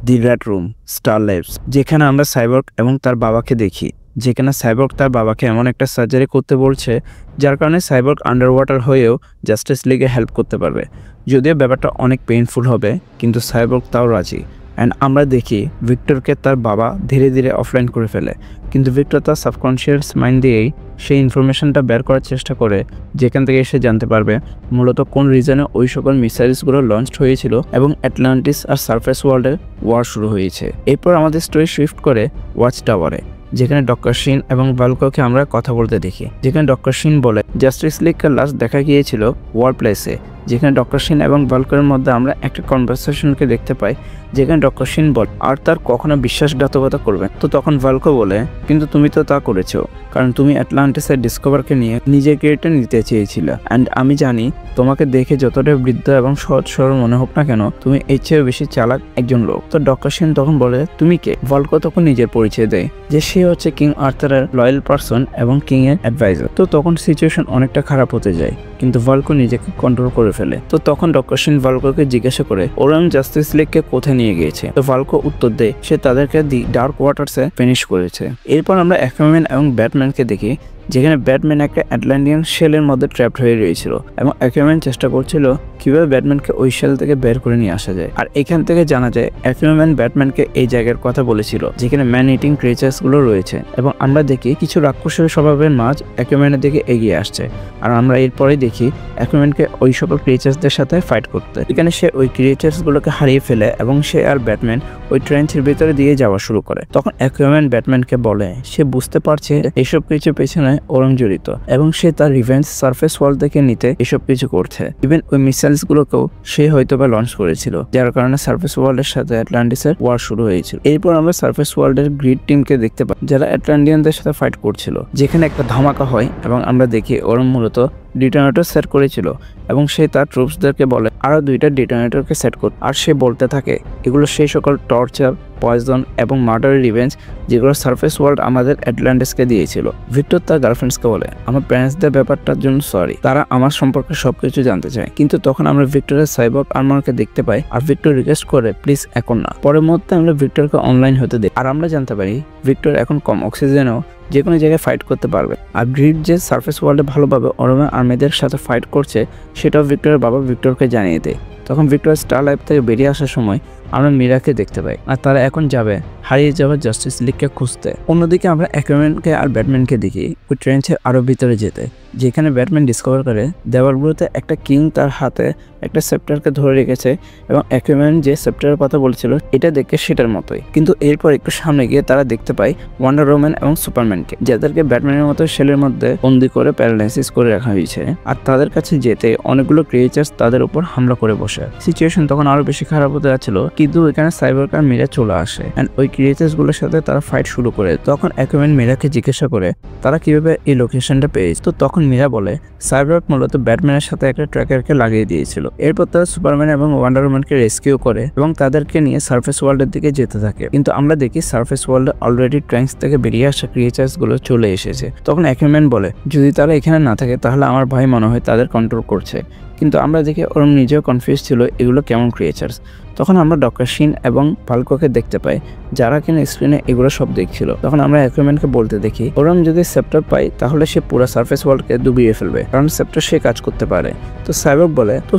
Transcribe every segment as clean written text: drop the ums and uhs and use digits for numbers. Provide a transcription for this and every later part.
দি red room, star labs, যেখানে আমরা সাইবর্গ এবং তার বাবাকে দেখি, যেখানে সাইবর্গ তার বাবাকে এমন একটা সার্জারি করতে বলছে যার কারণে সাইবর্গ আন্ডার ওয়াটার হয়েও জাস্টিস লিগে হেল্প করতে পারবে। যদিও ব্যাপারটা অনেক পেইনফুল হবে, কিন্তু সাইবর্গ তাও রাজি। অ্যান্ড আমরা দেখি ভিক্টরকে তার বাবা ধীরে ধীরে অফলাইন করে ফেলে, কিন্তু ভিক্টর তার সাবকনশিয়াস মাইন্ড দিয়েই সেই ইনফরমেশনটা বের করার চেষ্টা করে, যেখান থেকে সে জানতে পারবে মূলত কোন রিজনে ওই সকল মিসাইলসগুলো লঞ্চ হয়েছিল এবং অ্যাটলান্টিস আর সারফেস ওয়ার্ল্ডের ওয়ার শুরু হয়েছে। এরপর আমাদের স্টোরি শিফট করে ওয়াচ টাওয়ারে, যেখানে ডক্টর শিন এবং ভালকোকে আমরা কথা বলতে দেখি। যেখানে ডক্টর শিন বলে জাস্টিস লিগকে লাস্ট দেখা গিয়েছিল ওয়ার প্লেসে, যেখানে ডক্টর শিন এবং ভালকোর মধ্যে আমরা একটা কনভারসেশনকে দেখতে পাই, যেখানে ডক্টর শিন বলে আর তার কখনো বিশ্বাসঘাতকতা করবে। তো তখন ভালকো বলে কিন্তু তুমি তো তা করেছো, কারণ তুমি অ্যাটলান্টিসের ডিসকভারকে নিয়ে নিজের ক্যারেক্টার নিতে চেয়েছিলে। অ্যান্ড আমি জানি তোমাকে দেখে যতটা বৃদ্ধ এবং সহজ সরল মনে হোক না কেন, তুমি এর চেয়েও বেশি চালাক একজন লোক। তো ডক্টর শিন তখন বলে তুমি কে? ভালকো তখন নিজের পরিচয় দেয় যে সে হচ্ছে কিং আর্থারের লয়াল পারসন এবং কিং এর অ্যাডভাইজার। তো তখন সিচুয়েশন অনেকটা খারাপ হতে যায়, কিন্তু ভালকো নিজেকে কন্ট্রোল করে ফেলে। তো তখন ডক্টর শিন ভালকোকে জিজ্ঞাসা করে ওরাম জাস্টিস লিগকে কোথায় নিয়ে গিয়েছে। তো ভালকো উত্তর দেয় সে তাদেরকে দি ডার্ক ওয়াটার্সে ফিনিশ করেছে। এরপর আমরা অ্যাকুয়াম্যান এবং ব্যাটম্যানকে দেখি, যেখানে ব্যাটম্যান একটা অ্যাটলান্টিয়ান শেলের মধ্যে ট্র্যাপড হয়ে রয়েছিল এবং অ্যাকুয়াম্যান চেষ্টা করছিল কিভাবে ব্যাটম্যানকে ওই শেল থেকে বের করে নিয়ে আসা যায়। আর এখান থেকে জানা যায় অ্যাকুয়াম্যান ব্যাটম্যানকে এই জায়গার কথা বলেছিল যেখানে ম্যান ইটিং ক্রিয়েচার্স গুলো রয়েছে, এবং আমরা দেখি কিছু রাক্ষসের স্বভাবের মাছ অ্যাকুয়াম্যানের দিকে এগিয়ে আসছে। আর আমরা এরপরেই দেখি অ্যাকুয়াম্যানকে ওই সকল ক্রিয়েচার্সদের সাথে ফাইট করতে, এখানে সে ওই ক্রিয়েচার্স গুলোকে হারিয়ে ফেলে এবং সে আর ব্যাটম্যান ওই ট্রেঞ্চের ভিতরে দিয়ে যাওয়া শুরু করে। তখন অ্যাকুয়াম্যান ব্যাটম্যানকে বলে সে বুঝতে পারছে এসব কিছু পেছনে ওরম জড়িত এবং সে তার রিভেঞ্জ সারফেস ওয়ার্ল্ড থেকে নিতে এসব কিছু করছে। ইভেন ওই মিসাইলস গুলোকেও সে হয়তোবা লঞ্চ করেছিল, যার কারণে সারফেস ওয়ার্ল্ডের সাথে অ্যাটলান্টিসের ওয়ার শুরু হয়েছিল। এরপর আমরা সারফেস ওয়ার্ল্ডের গ্রিড টিমকে দেখতে পাই যারা অ্যাটলান্টিয়ানদের সাথে ফাইট করছিল, যেখানে একটা ধামাকা হয় এবং আমরা দেখি ওরম মূলত ডিটোনেটর সেট করেছিল এবং সে তার ট্রুপসদেরকে বলে আরো 2টা ডিটোনেটরকে সেট করতে। আর সে বলতে থাকে এগুলো সেই সকল টর্চার, পয়জন এবং মার্ডারের রিভেঞ্জ যেগুলো সারফেস ওয়ার্ল্ড আমাদের অ্যাটলান্টিসকে দিয়েছিল। ভিক্টর তার গার্লফ্রেন্ডসকে বলে আমার প্যারেন্টসদের ব্যাপারটার জন্য সরি, তারা আমার সম্পর্কে সবকিছু জানতে চায়। কিন্তু তখন আমরা ভিক্টরের সাইবর্গ আর্মারকে দেখতে পাই আর ভিক্টর রিকোয়েস্ট করে প্লিজ এখন না। পরের মুহূর্তে আমরা ভিক্টরকে অনলাইন হতে দেখি আর আমরা জানতে পারি ভিক্টর এখন কম অক্সিজেনও যে কোনো জায়গায় ফাইট করতে পারবে। আর গ্রিড যে সারফেস ওয়ার্ল্ডে ভালোভাবে অরোমান আর্মিদের সাথে ফাইট করছে সেটাও ভিক্টরের বাবা ভিক্টরকে জানিয়ে দেয়। তখন ভিক্টর স্টার লাইফ থেকে বেরিয়ে আসার সময় আমরা মীরাকে দেখতে পাই আর তারা এখন যাবে হারিয়ে যাওয়া জাস্টিস লিগকে খুঁজতে। অন্যদিকে আমরা অ্যাকুয়াম্যানকে আর ব্যাটম্যানকে দেখি ওই ট্রেঞ্চের আরো ভিতরে যেতে, যেখানে ব্যাটম্যান ডিসকভার করে দেওয়ালগুলোতে একটা কিং তার হাতে একটা সেপ্টারকে ধরে রেখেছে এবং অ্যাকুয়াম্যান যে সেপ্টারের কথা বলছিল এটা দেখে সেটার মতোই। কিন্তু এরপর একটু সামনে গিয়ে তারা দেখতে পায় ওয়ান্ডার ওম্যান এবং সুপারম্যানকে, যাদেরকে ব্যাটম্যানের মতো শেলের মধ্যে বন্দি করে প্যারালাইসিস করে রাখা হয়েছে। আর তাদের কাছে যেতে অনেকগুলো ক্রিয়েচার্স তাদের উপর হামলা করে বসে। সিচুয়েশন তখন আরো বেশি খারাপ হতে যাচ্ছিল, কিন্তু এখানে সাইবর্গ আর মীরা চলে আসে এন্ড ওই ক্রিয়েচার্স গুলোর সাথে তারা ফাইট শুরু করে। তখন অ্যাকুয়াম্যান মীরাকে জিজ্ঞাসা করে তারা কিভাবে এই লোকেশনটা পেয়েছে। তো তখন মীরা বলে সাইবর্গ মূলত ব্যাটম্যানের সাথে একটা ট্র্যাকারকে লাগিয়ে দিয়েছিল। এরপর তারা সুপারম্যান এবং ওয়ান্ডার ওম্যানকে রেস্কিউ করে এবং তাদেরকে নিয়ে সারফেস ওয়ার্ল্ডের দিকে যেতে থাকে। কিন্তু আমরা দেখি সারফেস ওয়ার্ল্ডে অলরেডি ট্র্যাঙ্কস থেকে বেরিয়ে আসা ক্রিয়েচার্স গুলো চলে এসেছে। তখন অ্যাকুয়াম্যান বলে যদি তারা এখানে না থাকে তাহলে আমার ভাই মনে হয় তাদের কন্ট্রোল করছে। কিন্তু আমরা দেখি ওরম নিজেও কনফিউজ ছিল এগুলো কেমন ক্রিয়েচার্স। তখন আমরা ডক্টর শিন এবং ভালকোকে দেখতে পাই যারা কিনা স্ক্রিনে এগুলো সব দেখছিল। তখন আমরা অ্যাকুয়াম্যানকে বলতে দেখি ওরম যদি সেপ্টার পাই তাহলে সে পুরো সারফেস ওয়ার্ল্ডকে ডুবিয়ে ফেলবে, কারণ সেপ্টার সে কাজ করতে পারে। তো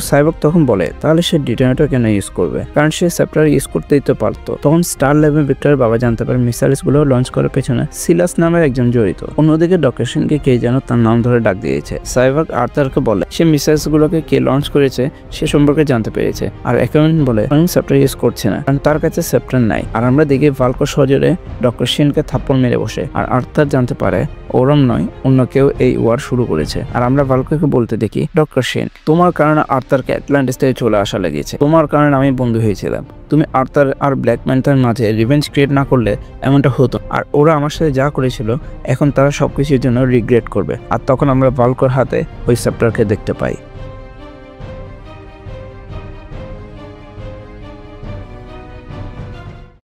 সাইবর্গ তখন বলে তাহলে সে ডিটোনেটর কেন ইউজ করবে, কারণ সে সেপ্টার ইউজ করতেই তো পারতো। তখন স্টার লেভেল ভিক্টরের বাবা জানতে পারে মিসাইলস গুলো লঞ্চ করার পেছনে সিলাস নামের একজন জড়িত। অন্যদিকে ডক্টর শিনকে কে যেন তার নাম ধরে ডাক দিয়েছে। সাইবর্গ আর্থারকে বলে সে মিসাইলস গুলোকে কে লঞ্চ করেছে সে সম্পর্কে জানতে পেরেছে। আর অ্যাকুয়াম্যান বলে সেপ্টার ইউজ করছে না কারণ তার কাছে সেপ্টার নাই। আর আমরা দেখি ভালকো সজোরে ডক্টর শিনকে থাপ্পড় মেরে বসে। আর আর্থার জানতে পারে ওরম নয় অন্য কেউ এই ওয়ার শুরু করেছে। আর আমরা ভালকোকে বলতে দেখি ডক্টর শিন তোমার কারণে আর্থারকে অ্যাটলান্টিস থেকে চলে আসা লেগেছে, তোমার কারণে আমি বন্ধু হয়েছিলাম। তুমি আর্থার আর ব্ল্যাক প্যান্থারের মাঝে রিভেঞ্জ ক্রিয়েট না করলে এমনটা হতো। আর ওরা আমার সাথে যা করেছিল এখন তারা সবকিছুর জন্য রিগ্রেট করবে। আর তখন আমরা ভালকোর হাতে ওই সেপ্টারকে দেখতে পাই।